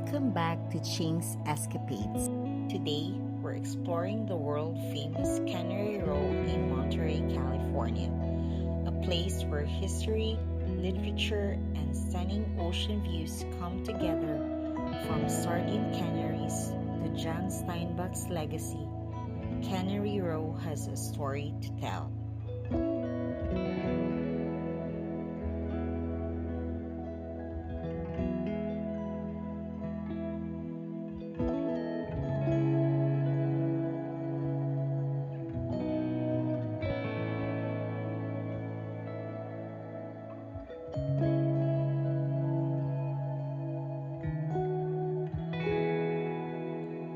Welcome back to Ching's Escapades. Today, we're exploring the world-famous Cannery Row in Monterey, California, a place where history, literature, and stunning ocean views come together. From sardine canneries to John Steinbeck's legacy, Cannery Row has a story to tell.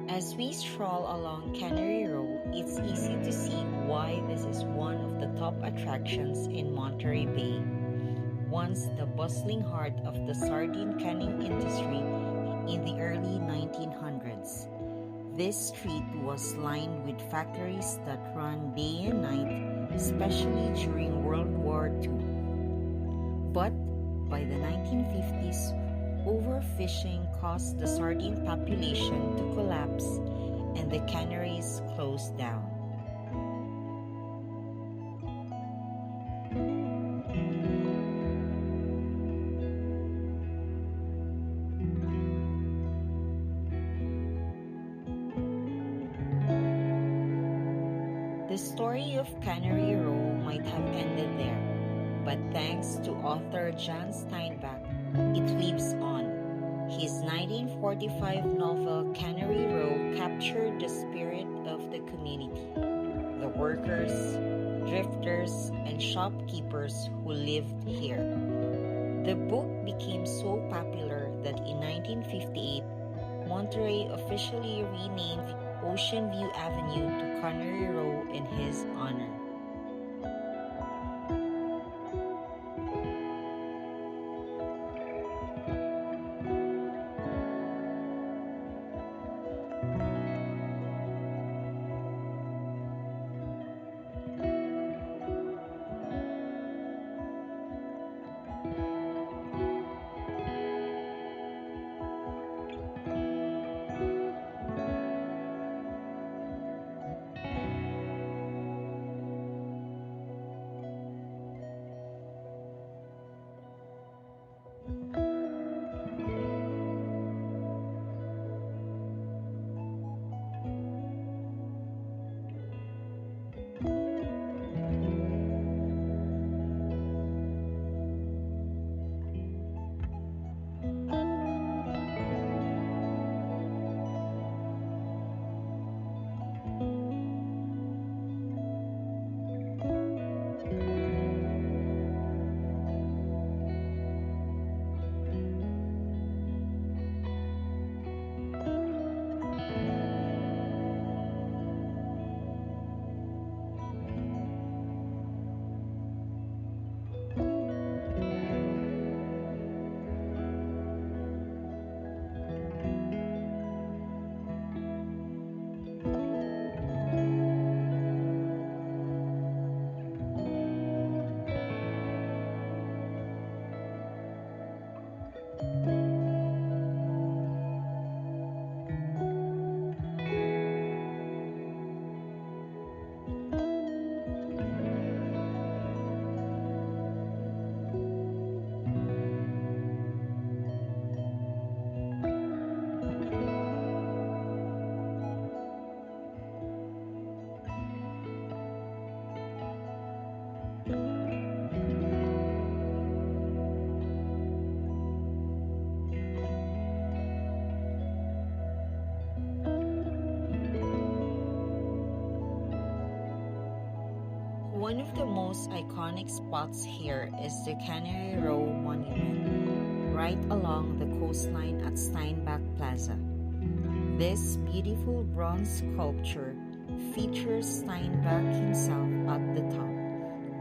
As we stroll along Cannery Row, it's easy to see why this is one of the top attractions in Monterey Bay. Once the bustling heart of the sardine canning industry in the early 1900s, this street was lined with factories that ran day and night, especially during World War II. But by the 1950s, overfishing caused the sardine population to collapse and the canneries closed down. The story of Cannery Row might have ended there, but thanks to author John Steinbeck, it lives on. His 1945 novel Cannery Row captured the spirit of the community, the workers, drifters, and shopkeepers who lived here. The book became so popular that in 1958, Monterey officially renamed Ocean View Avenue to Cannery Row in his honor. One of the most iconic spots here is the Cannery Row Monument, right along the coastline at Steinbeck Plaza. This beautiful bronze sculpture features Steinbeck himself at the top,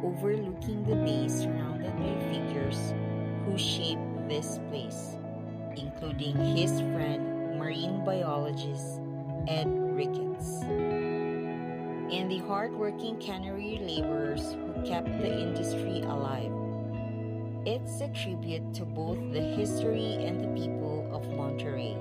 overlooking the bay surrounded by figures who shaped this place, including his friend, marine biologist Ed Ricketts, and the hardworking cannery laborers who kept the industry alive. It's a tribute to both the history and the people of Monterey.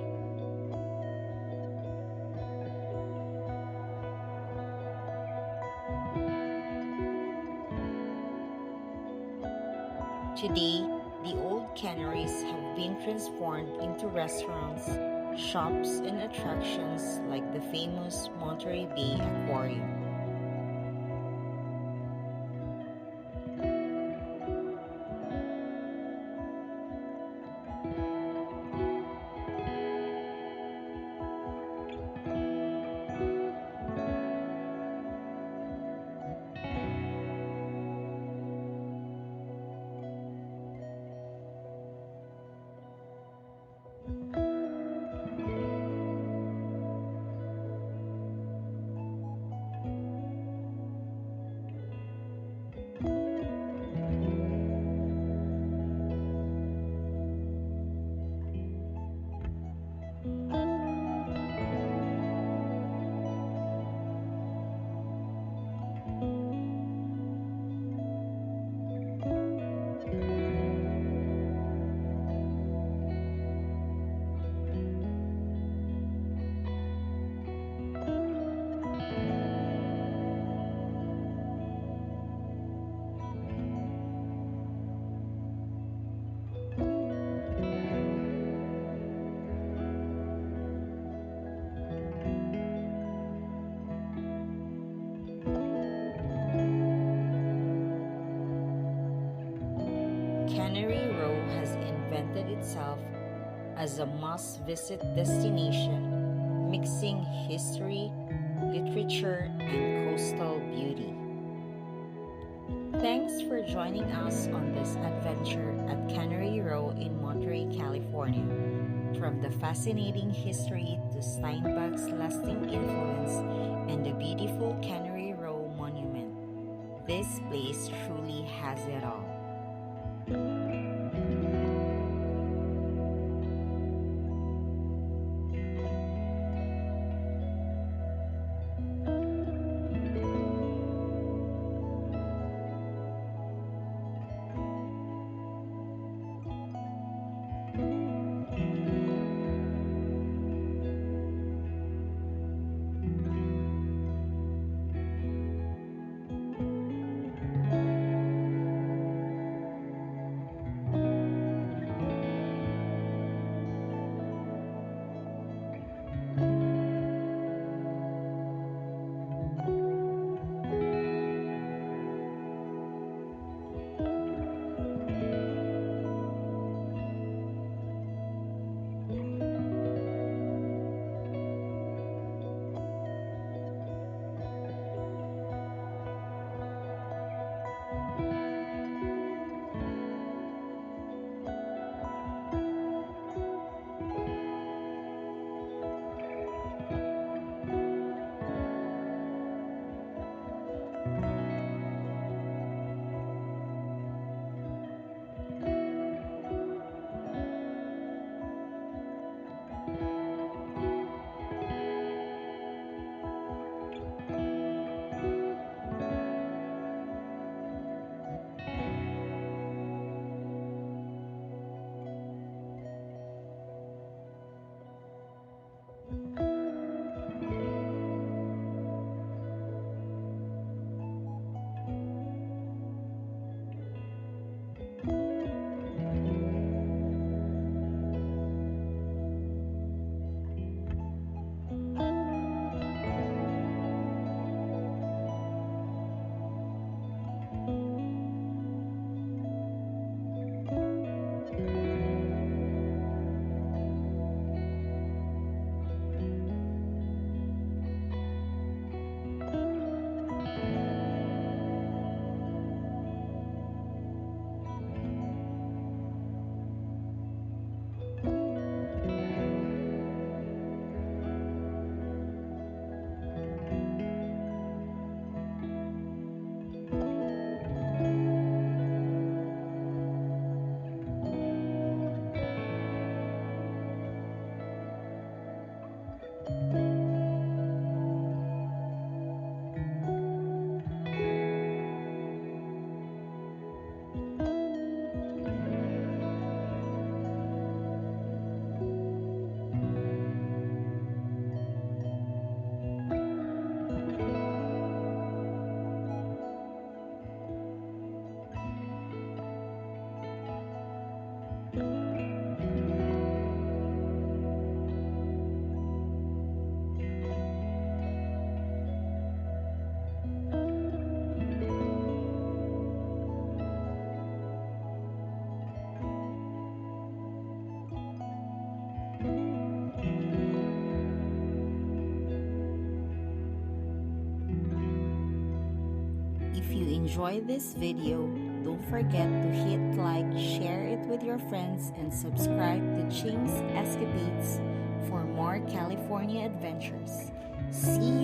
Today, the old canneries have been transformed into restaurants, shops, and attractions like the famous Monterey Bay Aquarium. Cannery Row has invented itself as a must-visit destination, mixing history, literature, and coastal beauty. Thanks for joining us on this adventure at Cannery Row in Monterey, California. From the fascinating history to Steinbeck's lasting influence and the beautiful Cannery Row Monument, this place truly has it all. you enjoyed this video, don't forget to hit like, share it with your friends, and subscribe to Ching's Escapades for more California adventures. See